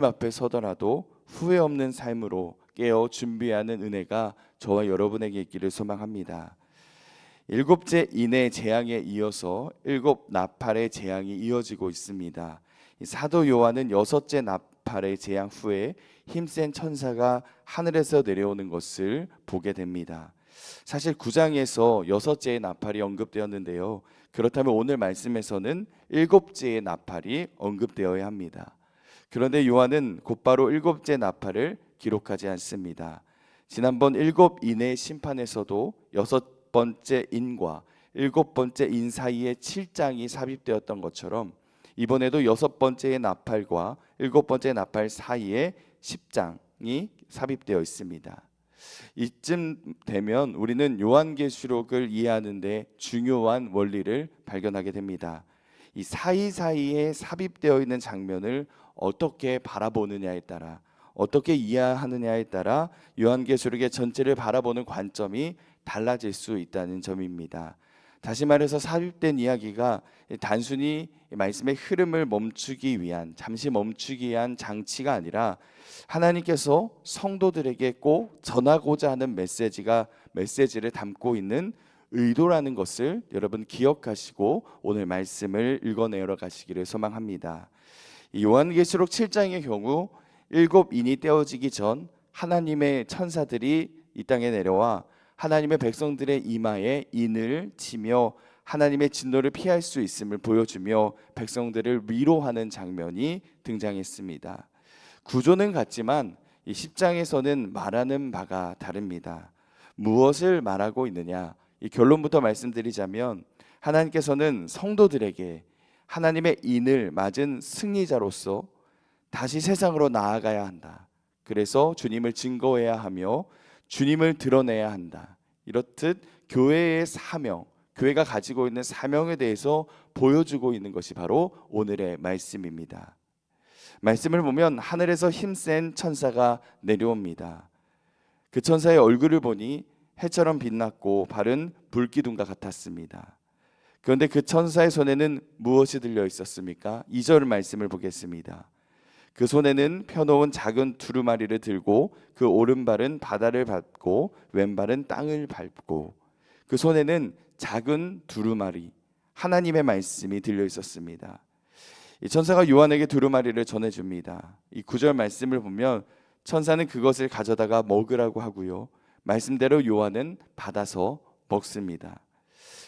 앞에 서더라도 후회 없는 삶으로 깨어 준비하는 은혜가 저와 여러분에게 있기를 소망합니다. 일곱째 인의 재앙에 이어서 일곱 나팔의 재앙이 이어지고 있습니다. 사도 요한은 여섯째 나팔의 재앙 후에 힘센 천사가 하늘에서 내려오는 것을 보게 됩니다. 사실 9장에서 여섯째의 나팔이 언급되었는데요. 그렇다면 오늘 말씀에서는 일곱째의 나팔이 언급되어야 합니다. 그런데 요한은 곧바로 일곱째 나팔을 기록하지 않습니다. 지난번 일곱 인의 심판에서도 여섯 번째 인과 일곱 번째 인 사이에 7장이 삽입되었던 것처럼 이번에도 여섯 번째의 나팔과 일곱 번째 나팔 사이에 10장이 삽입되어 있습니다. 이쯤 되면 우리는 요한계시록을 이해하는 데 중요한 원리를 발견하게 됩니다. 이 사이사이에 삽입되어 있는 장면을 어떻게 바라보느냐에 따라, 어떻게 이해하느냐에 따라 요한계시록의 전체를 바라보는 관점이 달라질 수 있다는 점입니다. 다시 말해서 삽입된 이야기가 단순히 말씀의 흐름을 멈추기 위한, 잠시 멈추기 위한 장치가 아니라 하나님께서 성도들에게 꼭 전하고자 하는 메시지를 담고 있는 의도라는 것을 여러분 기억하시고 오늘 말씀을 읽어내려 가시기를 소망합니다. 요한계시록 7장의 경우 일곱 인이 떼어지기 전 하나님의 천사들이 이 땅에 내려와 하나님의 백성들의 이마에 인을 치며 하나님의 진노를 피할 수 있음을 보여주며 백성들을 위로하는 장면이 등장했습니다. 구조는 같지만 이 10장에서는 말하는 바가 다릅니다. 무엇을 말하고 있느냐? 이 결론부터 말씀드리자면 하나님께서는 성도들에게 하나님의 인을 맞은 승리자로서 다시 세상으로 나아가야 한다. 그래서 주님을 증거해야 하며 주님을 드러내야 한다. 이렇듯 교회의 사명, 교회가 가지고 있는 사명에 대해서 보여주고 있는 것이 바로 오늘의 말씀입니다. 말씀을 보면 하늘에서 힘센 천사가 내려옵니다. 그 천사의 얼굴을 보니 해처럼 빛났고 발은 불기둥과 같았습니다. 그런데 그 천사의 손에는 무엇이 들려 있었습니까? 2절 말씀을 보겠습니다. 그 손에는 펴놓은 작은 두루마리를 들고 그 오른발은 바다를 밟고 왼발은 땅을 밟고, 그 손에는 작은 두루마리, 하나님의 말씀이 들려 있었습니다. 이 천사가 요한에게 두루마리를 전해줍니다. 이 9절 말씀을 보면 천사는 그것을 가져다가 먹으라고 하고요, 말씀대로 요한은 받아서 먹습니다.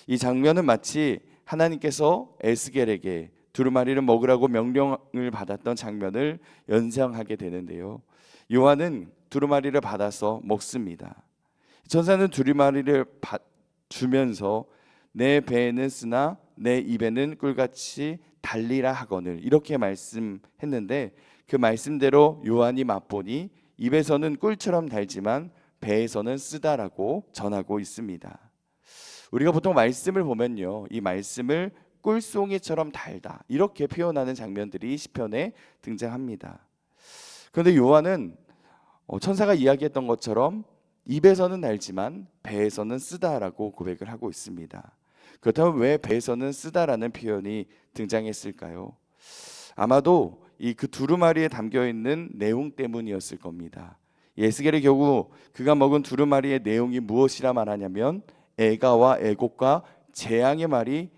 이 장면은 마치 하나님께서 에스겔에게 두루마리를 먹으라고 명령을 받았던 장면을 연상하게 되는데요. 요한은 두루마리를 받아서 먹습니다. 천사는 두루마리를 주면서 내 배에는 쓰나 내 입에는 꿀같이 달리라 하거늘, 이렇게 말씀했는데 그 말씀대로 요한이 맛보니 입에서는 꿀처럼 달지만 배에서는 쓰다라고 전하고 있습니다. 우리가 보통 말씀을 보면요, 이 말씀을 꿀송이처럼 달다 이렇게 표현하는 장면들이 시편에 등장합니다. 그런데 요한은 천사가 이야기했던 것처럼 입에서는 달지만 배에서는 쓰다라고 고백을 하고 있습니다. 그렇다면 왜 배에서는 쓰다라는 표현이 등장했을까요? 아마도 그 두루마리에 담겨 있는 내용 때문이었을 겁니다. 에스겔의 경우 그가 먹은 두루마리의 내용이 무엇이라 말하냐면 애가와 애곡과 재앙의 말이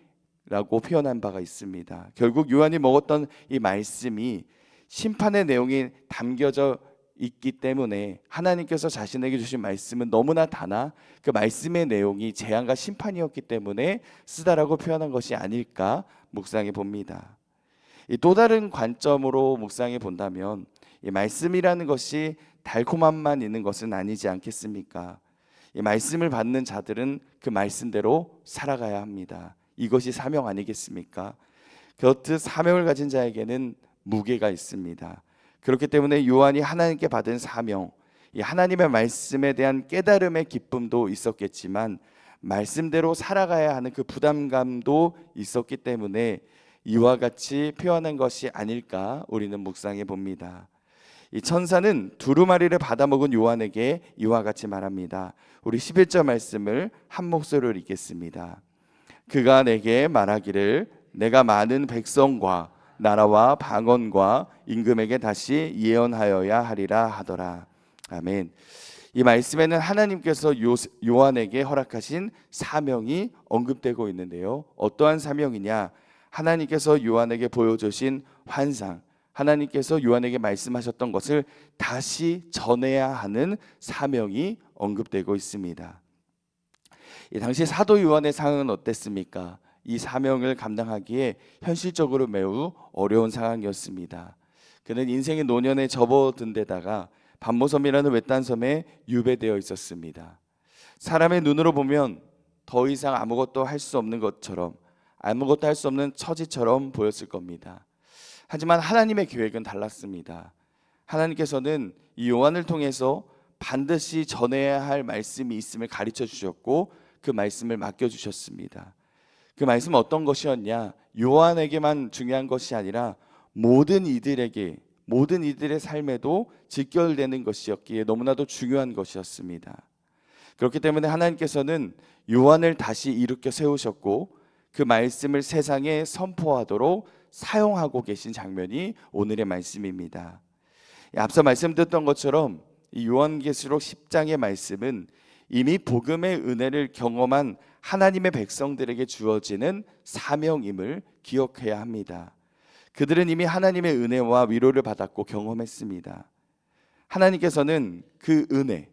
라고 표현한 바가 있습니다. 결국 요한이 먹었던 이 말씀이 심판의 내용이 담겨져 있기 때문에 하나님께서 자신에게 주신 말씀은 너무나 다나 그 말씀의 내용이 재앙과 심판이었기 때문에 쓰다라고 표현한 것이 아닐까 묵상해 봅니다. 또 다른 관점으로 묵상해 본다면 이 말씀이라는 것이 달콤함만 있는 것은 아니지 않겠습니까? 이 말씀을 받는 자들은 그 말씀대로 살아가야 합니다. 이것이 사명 아니겠습니까? 그렇듯 사명을 가진 자에게는 무게가 있습니다. 그렇기 때문에 요한이 하나님께 받은 사명, 이 하나님의 말씀에 대한 깨달음의 기쁨도 있었겠지만 말씀대로 살아가야 하는 그 부담감도 있었기 때문에 이와 같이 표현한 것이 아닐까 우리는 묵상해 봅니다. 이 천사는 두루마리를 받아먹은 요한에게 이와 같이 말합니다. 우리 11절 말씀을 한 목소리로 읽겠습니다. 그가 내게 말하기를 내가 많은 백성과 나라와 방언과 임금에게 다시 예언하여야 하리라 하더라. 아멘. 이 말씀에는 하나님께서 요한에게 허락하신 사명이 언급되고 있는데요. 어떠한 사명이냐? 하나님께서 요한에게 보여주신 환상, 하나님께서 요한에게 말씀하셨던 것을 다시 전해야 하는 사명이 언급되고 있습니다. 이 당시 사도 요한의 상황은 어땠습니까? 이 사명을 감당하기에 현실적으로 매우 어려운 상황이었습니다. 그는 인생의 노년에 접어든 데다가 반모섬이라는 외딴 섬에 유배되어 있었습니다. 사람의 눈으로 보면 더 이상 아무것도 할 수 없는 것처럼, 아무것도 할 수 없는 처지처럼 보였을 겁니다. 하지만 하나님의 계획은 달랐습니다. 하나님께서는 이 요한을 통해서 반드시 전해야 할 말씀이 있음을 가르쳐 주셨고 그 말씀을 맡겨 주셨습니다. 그 말씀은 어떤 것이었냐? 요한에게만 중요한 것이 아니라 모든 이들의 삶에도 직결되는 것이었기에 너무나도 중요한 것이었습니다. 그렇기 때문에 하나님께서는 요한을 다시 일으켜 세우셨고 그 말씀을 세상에 선포하도록 사용하고 계신 장면이 오늘의 말씀입니다. 앞서 말씀드렸던 것처럼 이 요한계시록 10장의 말씀은 이미 복음의 은혜를 경험한 하나님의 백성들에게 주어지는 사명임을 기억해야 합니다. 그들은 이미 하나님의 은혜와 위로를 받았고 경험했습니다. 하나님께서는 그 은혜,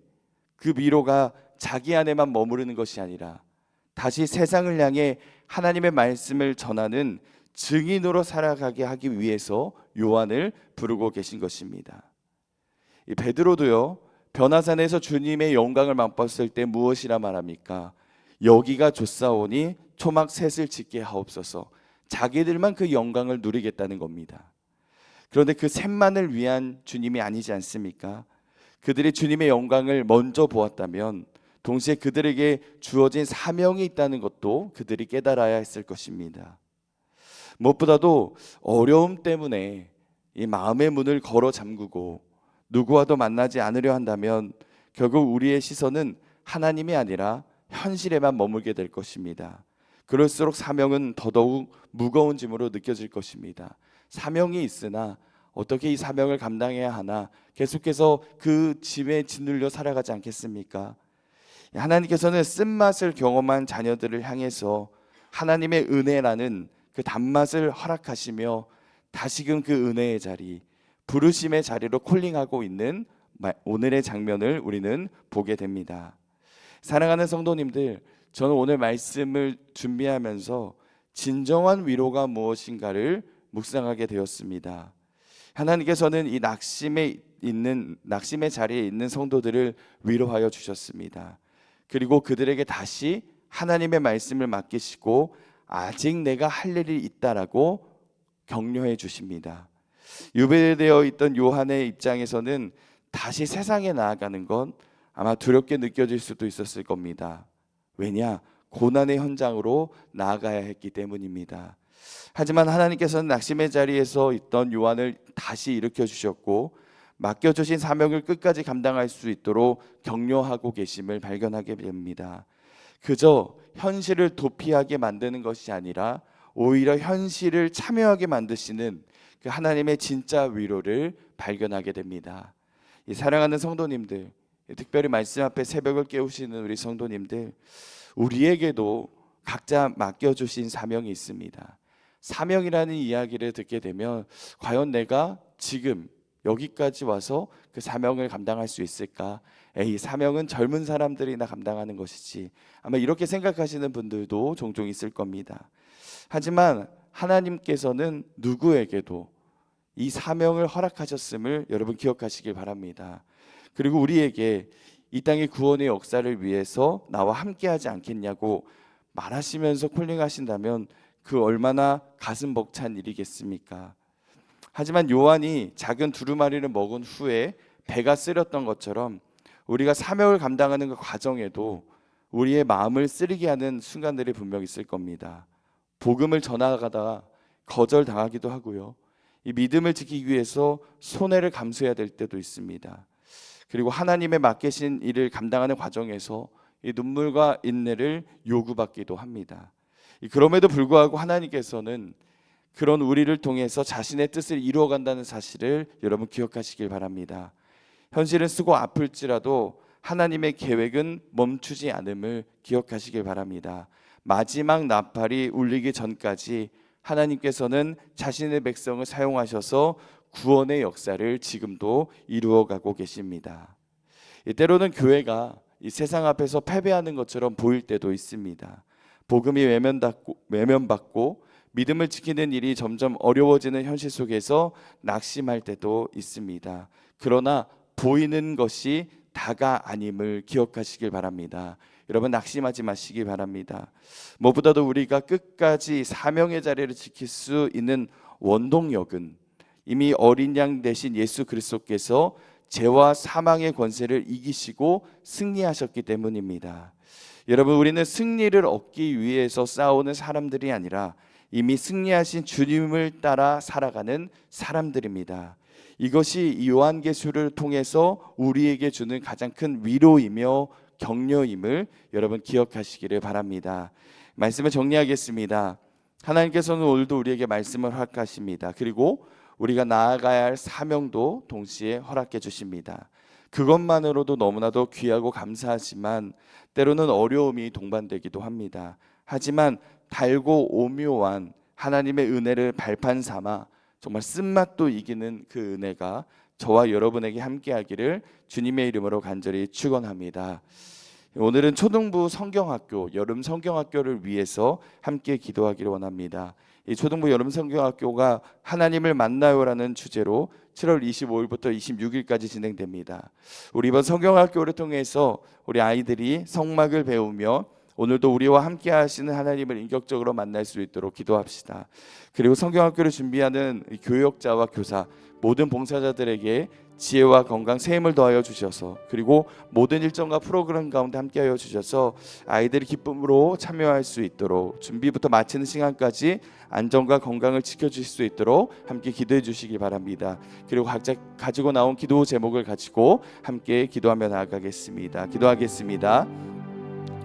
그 위로가 자기 안에만 머무르는 것이 아니라 다시 세상을 향해 하나님의 말씀을 전하는 증인으로 살아가게 하기 위해서 요한을 부르고 계신 것입니다. 이 베드로도요, 변화산에서 주님의 영광을 맛봤을 때 무엇이라 말합니까? 여기가 좋사오니 초막 셋을 짓게 하옵소서. 자기들만 그 영광을 누리겠다는 겁니다. 그런데 그 셋만을 위한 주님이 아니지 않습니까? 그들이 주님의 영광을 먼저 보았다면 동시에 그들에게 주어진 사명이 있다는 것도 그들이 깨달아야 했을 것입니다. 무엇보다도 어려움 때문에 이 마음의 문을 걸어 잠그고 누구와도 만나지 않으려 한다면 결국 우리의 시선은 하나님이 아니라 현실에만 머물게 될 것입니다. 그럴수록 사명은 더더욱 무거운 짐으로 느껴질 것입니다. 사명이 있으나 어떻게 이 사명을 감당해야 하나 계속해서 그 짐에 짓눌려 살아가지 않겠습니까? 하나님께서는 쓴맛을 경험한 자녀들을 향해서 하나님의 은혜라는 그 단맛을 허락하시며 다시금 그 은혜의 자리, 부르심의 자리로 콜링하고 있는 오늘의 장면을 우리는 보게 됩니다. 사랑하는 성도님들, 저는 오늘 말씀을 준비하면서 진정한 위로가 무엇인가를 묵상하게 되었습니다. 하나님께서는 이 낙심의 자리에 있는 성도들을 위로하여 주셨습니다. 그리고 그들에게 다시 하나님의 말씀을 맡기시고 아직 내가 할 일이 있다라고 격려해 주십니다. 유배되어 있던 요한의 입장에서는 다시 세상에 나아가는 건 아마 두렵게 느껴질 수도 있었을 겁니다. 왜냐? 고난의 현장으로 나아가야 했기 때문입니다. 하지만 하나님께서는 낙심의 자리에서 있던 요한을 다시 일으켜 주셨고 맡겨주신 사명을 끝까지 감당할 수 있도록 격려하고 계심을 발견하게 됩니다. 그저 현실을 도피하게 만드는 것이 아니라 오히려 현실을 참여하게 만드시는 그 하나님의 진짜 위로를 발견하게 됩니다. 이 사랑하는 성도님들, 특별히 말씀 앞에 새벽을 깨우시는 우리 성도님들, 우리에게도 각자 맡겨주신 사명이 있습니다. 사명이라는 이야기를 듣게 되면 과연 내가 지금 여기까지 와서 그 사명을 감당할 수 있을까? 에이, 사명은 젊은 사람들이나 감당하는 것이지. 아마 이렇게 생각하시는 분들도 종종 있을 겁니다. 하지만 하나님께서는 누구에게도 이 사명을 허락하셨음을 여러분 기억하시길 바랍니다. 그리고 우리에게 이 땅의 구원의 역사를 위해서 나와 함께하지 않겠냐고 말하시면서 콜링하신다면 그 얼마나 가슴 벅찬 일이겠습니까? 하지만 요한이 작은 두루마리를 먹은 후에 배가 쓰렸던 것처럼 우리가 사명을 감당하는 그 과정에도 우리의 마음을 쓰리게 하는 순간들이 분명 있을 겁니다. 복음을 전하다가 거절당하기도 하고요. 이 믿음을 지키기 위해서 손해를 감수해야 될 때도 있습니다. 그리고 하나님의 맡기신 일을 감당하는 과정에서 이 눈물과 인내를 요구받기도 합니다. 그럼에도 불구하고 하나님께서는 그런 우리를 통해서 자신의 뜻을 이루어간다는 사실을 여러분 기억하시길 바랍니다. 현실은 쓰고 아플지라도 하나님의 계획은 멈추지 않음을 기억하시길 바랍니다. 마지막 나팔이 울리기 전까지 하나님께서는 자신의 백성을 사용하셔서 구원의 역사를 지금도 이루어가고 계십니다. 때로는 교회가 이 세상 앞에서 패배하는 것처럼 보일 때도 있습니다. 복음이 외면받고 믿음을 지키는 일이 점점 어려워지는 현실 속에서 낙심할 때도 있습니다. 그러나 보이는 것이 다가 아님을 기억하시길 바랍니다. 여러분 낙심하지 마시기 바랍니다. 무엇보다도 우리가 끝까지 사명의 자리를 지킬 수 있는 원동력은 이미 어린 양 대신 예수 그리스도께서 죄와 사망의 권세를 이기시고 승리하셨기 때문입니다. 여러분 우리는 승리를 얻기 위해서 싸우는 사람들이 아니라 이미 승리하신 주님을 따라 살아가는 사람들입니다. 이것이 요한계시를 통해서 우리에게 주는 가장 큰 위로이며 격려임을 여러분 기억하시기를 바랍니다. 말씀을 정리하겠습니다. 하나님께서는 오늘도 우리에게 말씀을 허락하십니다. 그리고 우리가 나아가야 할 사명도 동시에 허락해 주십니다. 그것만으로도 너무나도 귀하고 감사하지만 때로는 어려움이 동반되기도 합니다. 하지만 달고 오묘한 하나님의 은혜를 발판 삼아 정말 쓴맛도 이기는 그 은혜가 저와 여러분에게 함께하기를 주님의 이름으로 간절히 축원합니다. 오늘은 초등부 성경학교, 여름 성경학교를 위해서 함께 기도하기를 원합니다. 이 초등부 여름 성경학교가 하나님을 만나요라는 주제로 7월 25일부터 26일까지 진행됩니다. 우리 이번 성경학교를 통해서 우리 아이들이 성막을 배우며 오늘도 우리와 함께 하시는 하나님을 인격적으로 만날 수 있도록 기도합시다. 그리고 성경학교를 준비하는 교역자와 교사, 모든 봉사자들에게 지혜와 건강, 새 힘을 더하여 주셔서 그리고 모든 일정과 프로그램 가운데 함께하여 주셔서 아이들이 기쁨으로 참여할 수 있도록 준비부터 마치는 시간까지 안전과 건강을 지켜주실 수 있도록 함께 기도해 주시기 바랍니다. 그리고 각자 가지고 나온 기도 제목을 가지고 함께 기도하며 나아가겠습니다. 기도하겠습니다.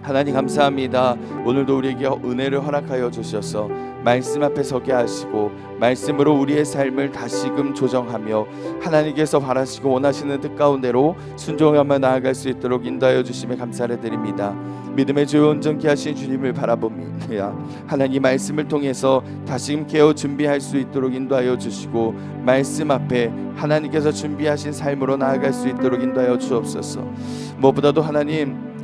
하나님 감사합니다. 오늘도 우리에게 은혜를 허락하여 주셔서 말씀 앞에 서게 하시고 말씀으로 우리의 삶을 다시금 조정하며 하나님께서 바라시고 원하시는 뜻 가운데로 순종하며 나아갈 수 있도록 인도하여 주심에 감사를 드립니다. 믿음의 주 온전케 하신 주님을 바라봅니다. 하나님 말씀을 통해서 다시금 깨어 준비할 수 있도록 인도하여 주시고 말씀 앞에 하나님께서 준비하신 삶으로 나아갈 수 있도록 인도하여 주옵소서. 무엇보다도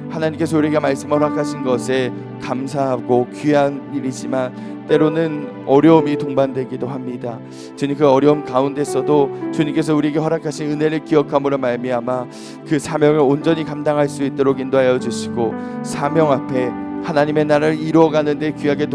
하나님께서 우리에게 말씀을 허락하신 것에 감사하고 귀한 일이지만 때로는 어려움이 동반되기도 합니다. 주님 그 어려움 가운데서도 주님께서 우리에게 허락하신 은혜를 기억함으로 말미암아 그 사명을 온전히 감당할 수 있도록 인도하여 주시고 사명 앞에 하나님의 나라를 이루어가는 데 귀하게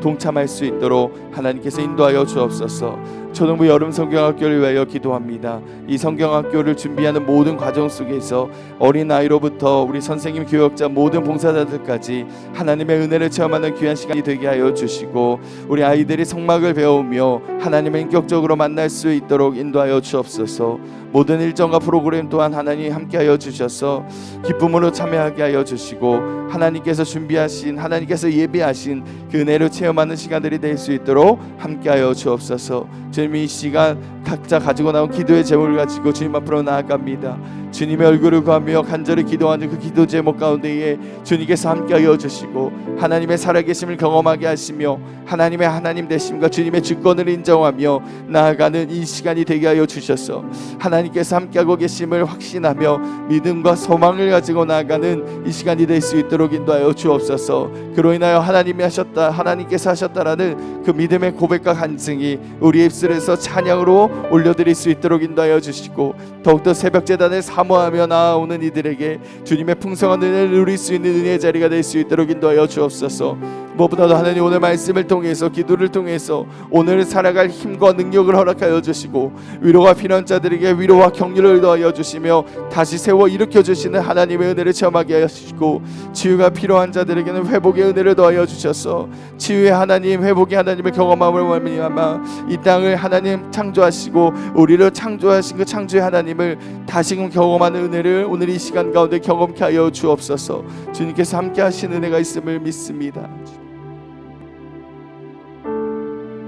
동참할 수 있도록 하나님께서 인도하여 주옵소서. 초등부 여름 성경학교를 위하여 기도합니다. 이 성경학교를 준비하는 모든 과정 속에서 어린아이로부터 우리 선생님, 교역자, 모든 봉사자들까지 하나님의 은혜를 체험하는 귀한 시간이 되게 하여 주시고 우리 아이들이 성막을 배우며 하나님을 인격적으로 만날 수 있도록 인도하여 주옵소서. 모든 일정과 프로그램 또한 하나님 함께하여 주셔서 기쁨으로 참여하게 하여 주시고 하나님께서 준비하신, 하나님께서 예비하신 그 은혜를 체험하는 시간들이 될 수 있도록 함께하여 주옵소서. 주님 이 시간 각자 가지고 나온 기도의 제목을 가지고 주님 앞으로 나아갑니다. 주님의 얼굴을 구하며 간절히 기도하는 그 기도 제목 가운데에 주님께서 함께하여 주시고 하나님의 살아계심을 경험하게 하시며 하나님의 하나님 되심과 주님의 주권을 인정하며 나아가는 이 시간이 되게 하여 주셔서 하나님께서 함께하고 계심을 확신하며 믿음과 소망을 가지고 나아가는 이 시간이 될 수 있도록 인도하여 주옵소서. 그로 인하여 하나님께서 하셨다라는 그 믿음의 고백과 간증이 우리 입술에서 찬양으로 올려드릴 수 있도록 인도하여 주시고 더욱더 새벽 제단을 사모하며 나아오는 이들에게 주님의 풍성한 은혜를 누릴 수 있는 은혜의 자리가 될 수 있도록 인도하여 주옵소서. 무엇보다도 하나님 오늘 말씀을 통해서 기도를 통해서 오늘 살아갈 힘과 능력을 허락하여 주시고 위로가 필요한 자들에게 위로와 격려를 더하여 주시며 다시 세워 일으켜 주시는 하나님의 은혜를 체험하게 하시고 치유가 필요한 자들에게는 회복의 은혜를 더하여 주셔서 치유의 하나님, 회복의 하나님을 경험함을 말미암아 이 땅을 하나님 창조하시고 우리를 창조하신 그 창조의 하나님을 다시금 경험하는 은혜를 오늘 이 시간 가운데 경험케 하여 주옵소서. 주님께서 함께 하신 은혜가 있음을 믿습니다.